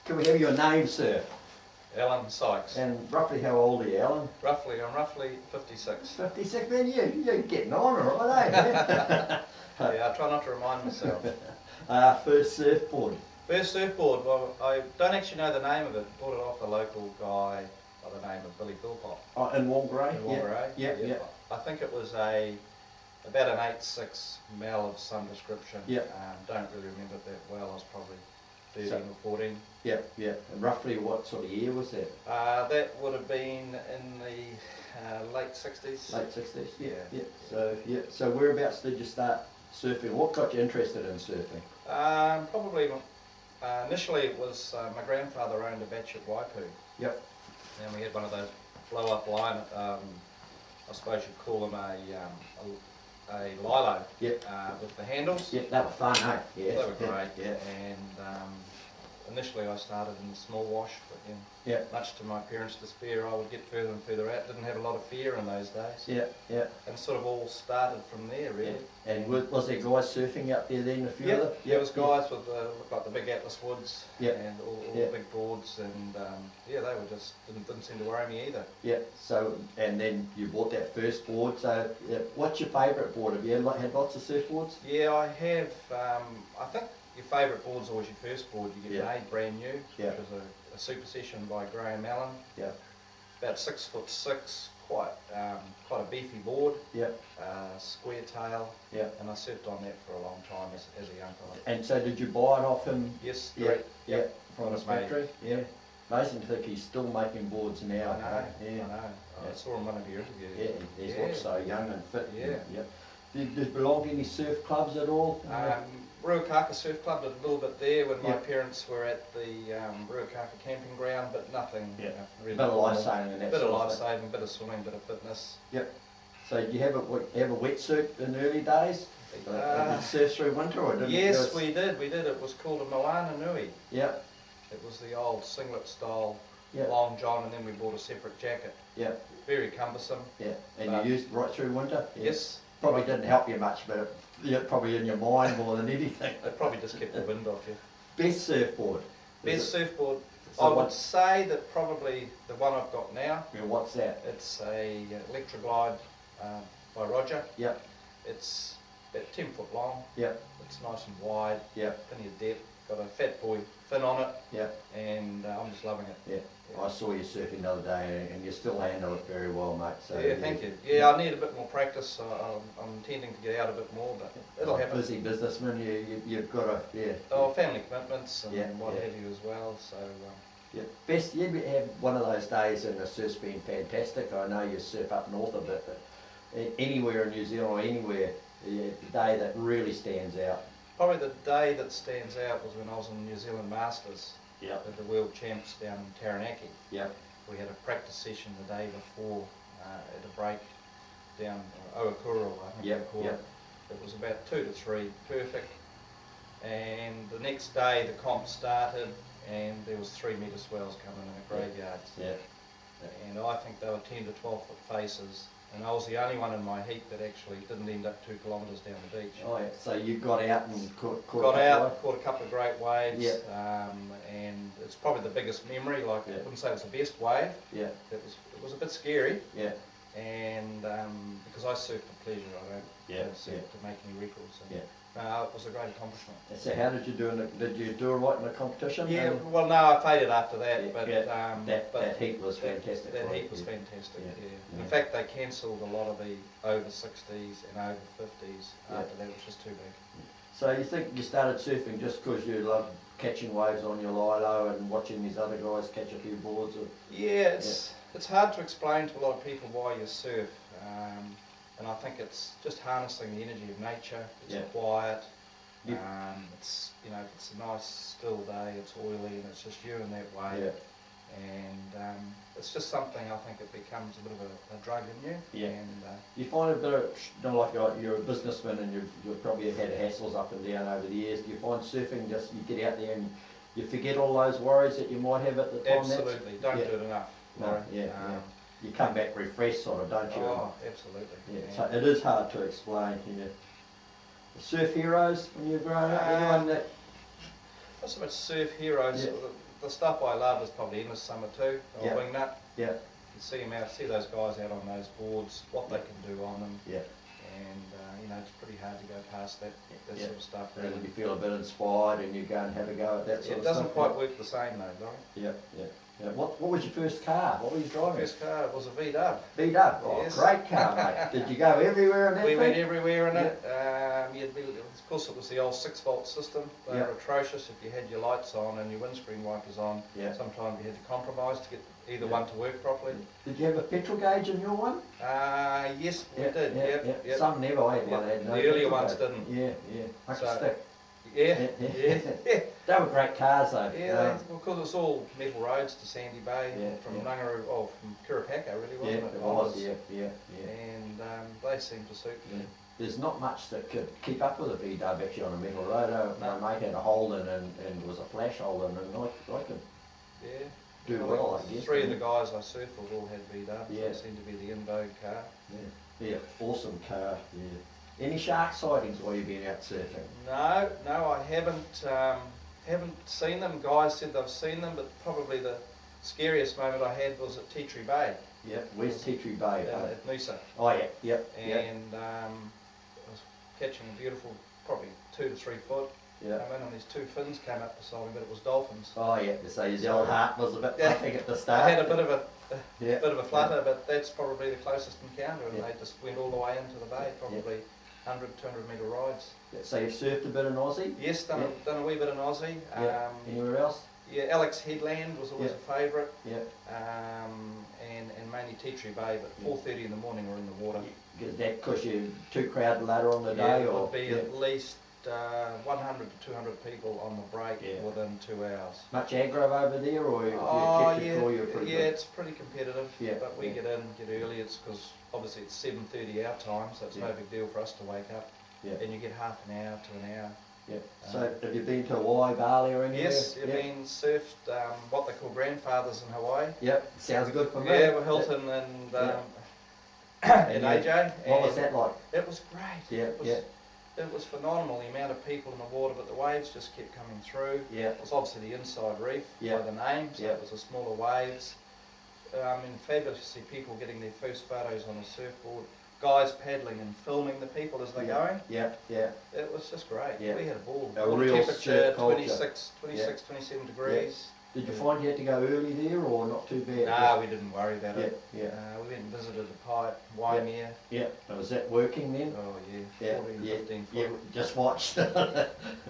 Can we have your name, sir? Alan Sykes. And roughly how old are you, Alan? I'm roughly 56. 56, man, you're getting on alright, eh? Yeah, I try not to remind myself. First surfboard. First surfboard, well, I don't actually know the name of it. Bought it off a local guy by the name of Billy Philpott. Oh, in Walgray? In Walgray. Yeah. I think it was about an 8.6 Mel of some description. Yeah. Don't really remember it that well. I was probably 13 or 14. Yeah. And roughly what sort of year was that? That would have been in the late 60s. Late 60s? Yeah. So whereabouts did you start surfing? What got you interested in surfing? Probably initially it was my grandfather owned a beach at Waipu. Yep. And we had one of those blow-up line. I suppose you'd call them a lilo. Yep. With the handles. Yep, that was fun, eh? Yeah. They were great. Yeah. And initially I started in the small wash, but then much to my parents' despair, I would get further and further out. Didn't have a lot of fear in those days. Yeah. And it sort of all started from there, really. Yeah. And was there guys surfing up there then, a few of them? There was guys with looked like the big Atlas Woods and all the big boards, and they were just didn't seem to worry me either. Yeah. So and then you bought that first board. So what's your favourite board? Have you had lots of surfboards? Yeah, I have. I think your favourite board's always your first board. You get made brand new, which was a Super Session by Graham Allen. Yeah. About 6'6", quite a beefy board. Yeah. Square tail. Yeah. And I surfed on that for a long time as a young fella. And so did you buy it off him? Yes. Yeah. From his factory. Yeah. Amazing to think he's still making boards now. I know. I know. I saw him in one of your interviews. Yeah. He looks so young and fit. Yeah. Did you belong to any surf clubs at all? Ruakaka Surf Club did a little bit there when my parents were at the Ruakaka camping ground, but nothing really. Bit of life saving and that. Bit of life saving, bit of swimming, bit of fitness. Yep. So did you have a wetsuit in the early days? Did you surf through winter or didn't? Yes, we did. It was called a Moana Nui. Yep. It was the old singlet style long john, and then we bought a separate jacket. Yeah. Very cumbersome. Yeah. And you used it right through winter? Yes. Probably didn't help you much, but probably in your mind more than anything. It probably just kept the wind off you. Best surfboard? Best surfboard? I would say that probably the one I've got now. Yeah, what's that? It's a Electroglide by Roger. Yep. It's about 10 foot long. Yep. It's nice and wide. Yep. Plenty of depth. Got a fat boy fin on it. Yep. And I'm just loving it. Yeah. I saw you surfing the other day and you still handle it very well, mate. So yeah, thank you. Yeah, I need a bit more practice. I'm intending to get out a bit more, but it'll happen. Busy businessman, you've got to, Oh, family commitments and what have you as well, so... Best, you have one of those days and the surf's been fantastic. I know you surf up north a bit, but anywhere in New Zealand or anywhere, the day that really stands out. Probably the day that stands out was when I was in the New Zealand Masters. Yep. At the World Champs down in Taranaki. Yep. We had a practice session the day before at a break down Oakura, I think they call it. It was about 2 to 3, perfect. And the next day the comp started and there was 3 metre swells coming in the graveyards. Yeah. And I think they were 10 to 12 foot faces. And I was the only one in my heat that actually didn't end up 2 kilometres down the beach. Oh yeah, so you got out and caught a couple of great waves, and it's probably the biggest memory. Like I wouldn't say it was the best wave. Yeah. It was a bit scary. Yeah. And because I surf for pleasure, I don't surf to make any records. So. Yeah. It was a great accomplishment. So how did you do did you do right in the competition? Yeah, well no, I faded after that, but that heat was fantastic. That heat was fantastic, In fact, they cancelled a lot of the over 60s and over 50s after that, which was too big. So you think you started surfing just because you love catching waves on your lilo and watching these other guys catch a few boards? Or, it's hard to explain to a lot of people why you surf. And I think it's just harnessing the energy of nature. It's quiet. It's it's a nice still day. It's oily and it's just you in that way. Yeah. And it's just something I think it becomes a bit of a drug in you. Yeah. And you find a bit of like you're a businessman and you've probably had hassles up and down over the years. Do you find surfing just you get out there and you forget all those worries that you might have at the time? Absolutely. Don't do it enough. No. You come back refreshed, sort of, don't you? Oh, absolutely. Yeah. So it is hard to explain. The surf heroes when you're growing up, anyone that? Not so much surf heroes. the stuff I love is probably endless summer too, or Yeah. wingnut. Yeah. You see them out, see those guys out on those boards, what they can do on them. Yeah. And you know, it's pretty hard to go past that Yeah. sort of stuff. And Really. you feel a bit inspired and you go and have a go at that sort It of doesn't stuff. quite work the same though, Laurie. Yeah, yeah. Yeah. What was your first car? What were you driving? First car was a V-Dub. V-Dub. Oh, Yes. great car, mate. Did you go everywhere in that We thing? went everywhere in it. Of course, it was the old 6-volt system. They Yeah. were atrocious if you had your lights on and your windscreen wipers on. Yeah. Sometimes you had to compromise to get either Yeah. one to work properly. Did you have a petrol gauge in your one? Yes, we did. Yep. Some never had one. Yeah. Had no The earlier petrol ones gauge. didn't. Yeah, yeah. Like a So- stick. Yeah. Yeah. They were great cars though. Yeah, because it's all metal roads to Sandy Bay, Yeah, from yeah. Nangaroo, from Kiripaka really, Yeah, wasn't it? it was. Yeah, yeah, yeah. And they seem to suit me. Yeah. There's not much that could keep up with a V-Dub actually on a metal road. No. My mate had a Holden and was a flash Holden, and I could Yeah. do well, I guess. Three of the guys I surfed with all had V-Dubs. Yeah. They seemed to be the in vogue car. Yeah, yeah, awesome car. Yeah. Any shark sightings while you've been out surfing? No, I haven't seen them. Guys said they've seen them, but probably the scariest moment I had was at Tea Tree Bay. Yeah, where's Tea Tree Bay? At Noosa. Oh yeah, yep, And I was catching a beautiful, probably 2 to 3 foot. yeah. Come in and these 2 fins came up beside me, but it was dolphins. Oh yeah, so your yellow heart was a bit Yeah. puffing at the start. I had a bit of a Yeah. bit of a flutter, but that's probably the closest encounter, and Yeah. they just went all the way into the bay, probably 100, 200 metre rides. Yeah, so you've surfed a bit in Aussie? Yes, done a wee bit in Aussie. Yeah. Anywhere else? Yeah, Alex Headland was always a favourite, Yeah. and mainly Tea Tree Bay, but 4:30 in the morning we're in the water. Is that because you're too crowded later on the Yeah, day? it Or would be at least 100 to 200 people on the break Yeah. within 2 hours. much aggro over there, or if you Oh, kept your call, you're pretty yeah, good? it's pretty competitive, Yeah, but we yeah. get early. It's because obviously it's 7:30 our time, so it's no Yeah. big deal for us to wake up. Yeah. And you get half an hour to an hour. Yeah. So have you been to Hawaii, Bali, or anywhere? Yes, I've been surfed what they call grandfathers in Hawaii. Yep, sounds good for me. Yeah, with Hilton and and Yeah. AJ. What was and that like? It was great. Yeah, It was, yeah. It was phenomenal, the amount of people in the water, but the waves just kept coming through. Yeah. It was obviously the inside reef Yeah. by the name, so Yeah. it was the smaller waves. Fabulous to see people getting their first photos on a surfboard, guys paddling and filming the people as they're going. Yeah, yeah. It was just great. Yeah. We had a ball. A Water real temperature, surf culture. 26, 27 degrees. Did you find you had to go early there, or not too bad? No, we didn't worry about Yeah, it. yeah. We went and visited the pipe, Waimea. Yeah. And was that working then? Oh yeah, Yeah, 14, yeah, 15 foot. yeah. Just watched.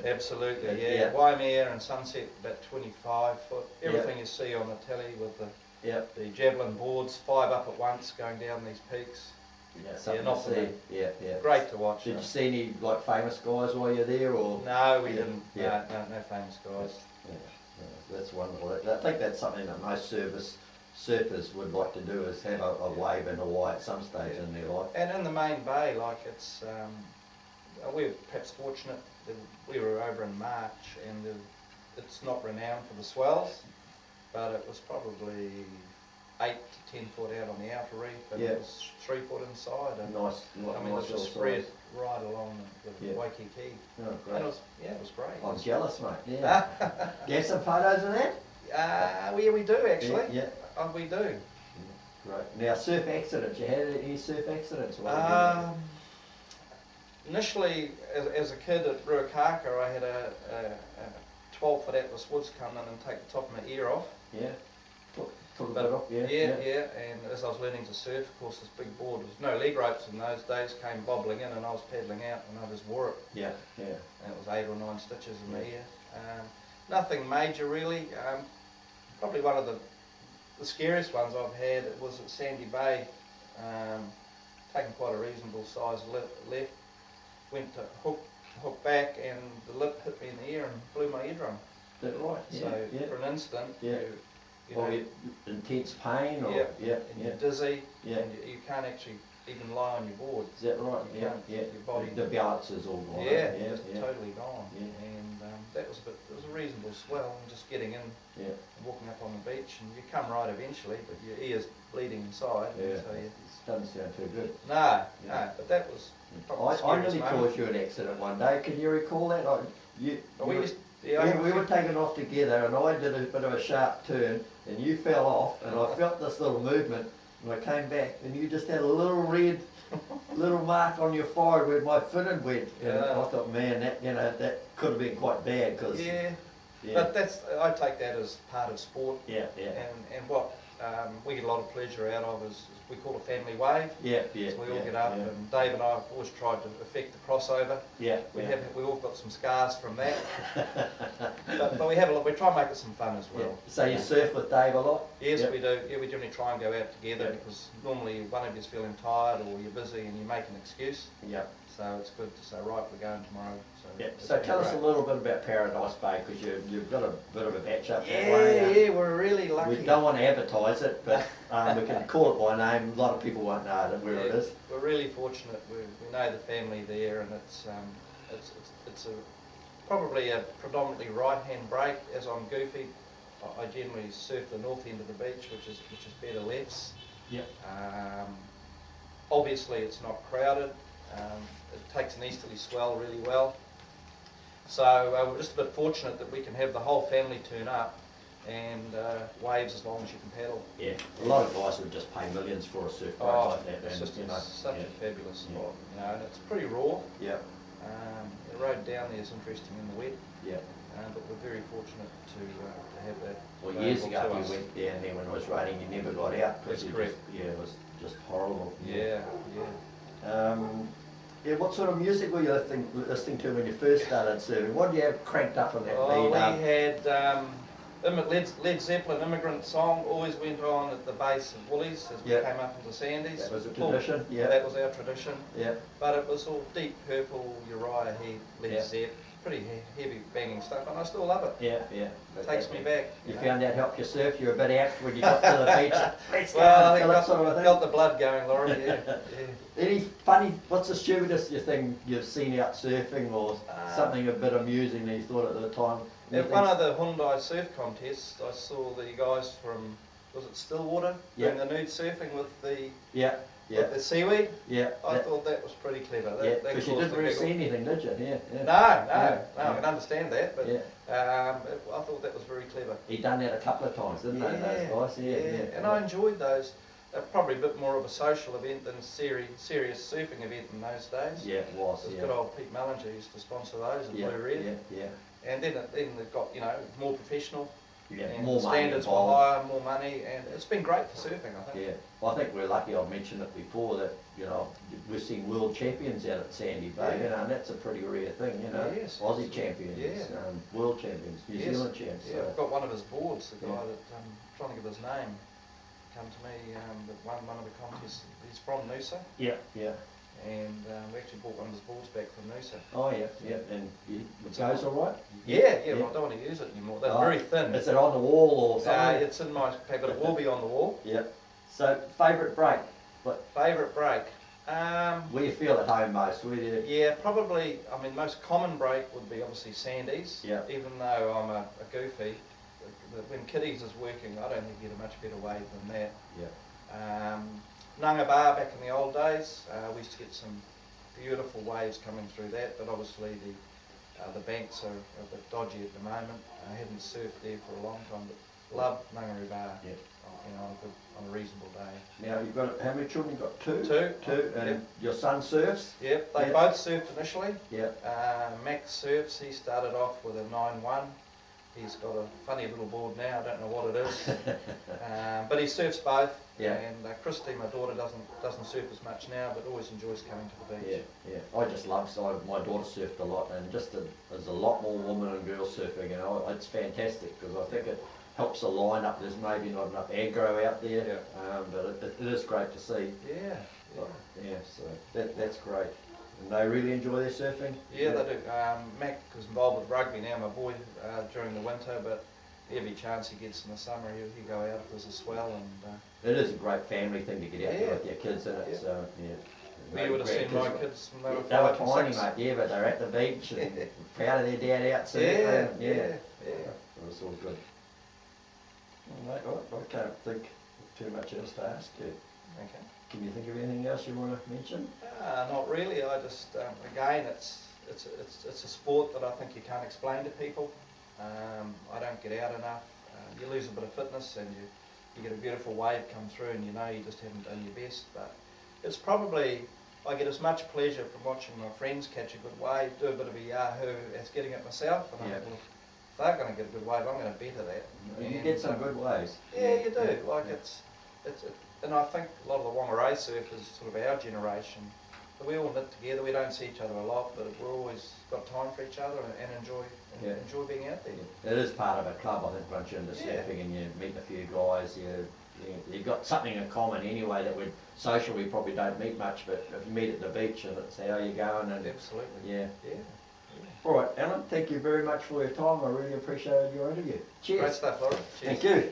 Absolutely, Yeah, yeah. yeah. Waimea and Sunset about 25 foot. Everything you see on the telly with Yeah. the javelin boards, 5 up at once going down these peaks. Yeah, something not to for see. me. Yeah, yeah. Great to watch. Did you see any like famous guys while you're there, or? No, we Yeah, didn't. yeah. No famous guys. Yeah, yeah, that's wonderful. I think that's something that most surfers would like to do, is have a wave in Hawaii at some stage in their life. And in the main bay, like it's, we're perhaps fortunate that we were over in March, and it's not renowned for the swells, but it was probably 8 to 10 foot out on the outer reef, and Yeah. it was 3 foot inside. And Nice, I mean, it nice was little spread size. right along the Yeah. Waikiki. Oh, And great. it was, it was great. I'm jealous, mate. Yeah. Do you have some photos of that? We do actually. Yeah. We do. Great. Now, surf accidents. You had any surf accidents? while you were there? Initially, as a kid at Ruakaka, I had a 12 foot Atlas Woods come in and take the top of my ear off. Yeah. Took a But bit off. Yeah. yeah. And as I was learning to surf, of course, this big board, there was no leg ropes in those days, came bobbling in, and I was paddling out, and I just wore it. Yeah. Yeah. And it was 8 or 9 stitches in my ear. Nothing major really. Probably one of the scariest ones I've had was at Sandy Bay. Taking quite a reasonable size left. Went to hook back, and the lip hit me in the ear and blew my eardrum. Is that right? Yeah. So yeah. for an instant, Yeah. you Or know, intense pain, or Yeah. yeah. and Yeah. you're dizzy, Yeah. and you can't actually even lie on your board. Is that right? You Yeah. can't- Yeah. your body- The balance is all gone. Yeah, Yeah. just Yeah. totally gone. Yeah. And it was a reasonable swell, and just getting in, Yeah. and walking up on the beach, and you come right eventually, but your ear's bleeding inside. Yeah. And so It doesn't sound too good. no, Yeah. but that was probably the I scariest nearly moment. caused you an accident one day. Can you recall that? Well, we used Yeah, we were taken off together, and I did a bit of a sharp turn, and you fell off, and I felt this little movement, and I came back, and you just had a little red, little mark on your forehead where my foot had went, and I thought, man, that that could have been quite bad, because yeah. But I take that as part of sport. Yeah. And what we get a lot of pleasure out of is we call it family wave. Yeah. So we all get up, and Dave and I have always tried to effect the crossover. We all got some scars from that. but we try and make it some fun as well. Yeah. So you surf with Dave a lot? Yes, we do. Yeah, we generally try and go out together because normally one of you's feeling tired or you're busy and you make an excuse. Yeah. So it's good to say, right, we're going tomorrow. So tell us a little bit about Paradise Bay, because you've got a bit of a batch up that way. way. Yeah, we're really lucky. We don't want to advertise it, but we can call it by name. A lot of people won't know where it is. We're really fortunate. We know the family there, and it's probably a predominantly right-hand break. As I'm goofy, I generally surf the north end of the beach, which is better lefts. Yeah. Obviously, it's not crowded. It takes an easterly swell really well. So we're just a bit fortunate that we can have the whole family turn up and waves as long as you can paddle. Yeah, a lot of guys would just pay millions for a surf break like that. It's just such a fabulous spot, and it's pretty raw. Yeah. The road down there is interesting in the wet. Yeah. But we're very fortunate to have that. Well, years ago we went down there when it was raining. You never got out. That's correct. It was just horrible. Yeah. What sort of music were you listening to when you first started surfing? What did you have cranked up on that lead? We had Led Zeppelin Immigrant Song always went on at the base of Woolies as we came up into Sandies. That was a tradition. That was our tradition. Yeah. But it was all Deep Purple, Uriah Heep, Led Zepp, pretty heavy banging stuff, and I still love it. Yeah. It takes me back. You found that helped you surf? You were a bit out when you got to the beach. Let's go. Well, I think got the blood going, Laurie. Yeah. Any funny? What's the stupidest you've seen out surfing, or something a bit amusing that you thought at the time? At one of the Hyundai surf contests, I saw the guys from, was it Stillwater, doing the nude surfing with the with the seaweed. Yeah. I thought that was pretty clever. Because you didn't really see anything, did you? Yeah. No, I can understand that, but I thought that was very clever. He done that a couple of times, didn't they? Those guys? Yeah. And I enjoyed those. Probably a bit more of a social event than a serious surfing event in those days. Yeah, it was. Good old Pete Mellinger used to sponsor those in Blue Red. Yeah. And then it got more professional. Yeah, and more standards were higher, more money, and it's been great for surfing, I think. Yeah, well, I think we're lucky. I've mentioned it before that we've seen world champions out at Sandy Bay, and that's a pretty rare thing, Yes. Aussie champions, world champions, New Zealand champions. Yeah, I've got one of his boards, the guy that I'm trying to give his name, come to me that won one of the contests. He's from Noosa. Yeah. And we actually bought one of his boards back from Noosa. Oh yeah, and it goes all right? Yeah, well, I don't want to use it anymore. They're very thin. Is it on the wall or something? It's in my pack, but it will be on the wall. Yeah. So, favourite break? Favourite break? Where you feel at home most? Yeah, probably, most common break would be obviously Sandies. Yeah. Even though I'm a goofy, when Kiddies is working, I don't think you get a much better wave than that. Yeah. Nunga Bar back in the old days, we used to get some beautiful waves coming through that, but obviously the banks are a bit dodgy at the moment. I haven't surfed there for a long time, but love Nunga Bar. Yeah. On a reasonable day. Now you've got how many children? You've got two. Two, and your son surfs. Yep, they both surfed initially. Yeah. Max surfs. He started off with a 9-1. He's got a funny little board now. I don't know what it is, but he surfs both. Yeah. And Christy, my daughter, doesn't surf as much now, but always enjoys coming to the beach. Yeah. I just love. So my daughter surfed a lot, and there's a lot more women and girls surfing. It's fantastic because I think it helps the line up. There's maybe not enough aggro out there, but it is great to see. Yeah. So that's great. And they really enjoy their surfing? Yeah, they do. Mac is involved with rugby now, my boy, during the winter, but every chance he gets in the summer, he'll go out if there's a swell. And it is a great family thing to get out there with your kids in it. So, you would have seen my kids when they were tiny, mate, but they're at the beach and proud of their dad out surfing. Yeah. It was all good. Well, mate, I can't think of too much else to ask you. Okay. Can you think of anything else you want to mention? Not really. I just again, it's a sport that I think you can't explain to people. I don't get out enough. You lose a bit of fitness and you get a beautiful wave come through and you know you just haven't done your best. But it's probably, I get as much pleasure from watching my friends catch a good wave, do a bit of a yahoo as getting it myself. And I think, well, if they're going to get a good wave, I'm going to better that. You get some good waves. Yeah, you do. Like and I think a lot of the Whangarei surfers, sort of our generation, we all knit together. We don't see each other a lot, but we've always got time for each other and enjoy being out there. It is part of a club, I think, once you're into surfing and you meet a few guys, you've got something in common anyway that would socially probably don't meet much, but if you meet at the beach and it's how you going and absolutely. Yeah. Yeah. All right, Alan, thank you very much for your time. I really appreciated your interview. Cheers. Great stuff, Laurie. Cheers. Thank you.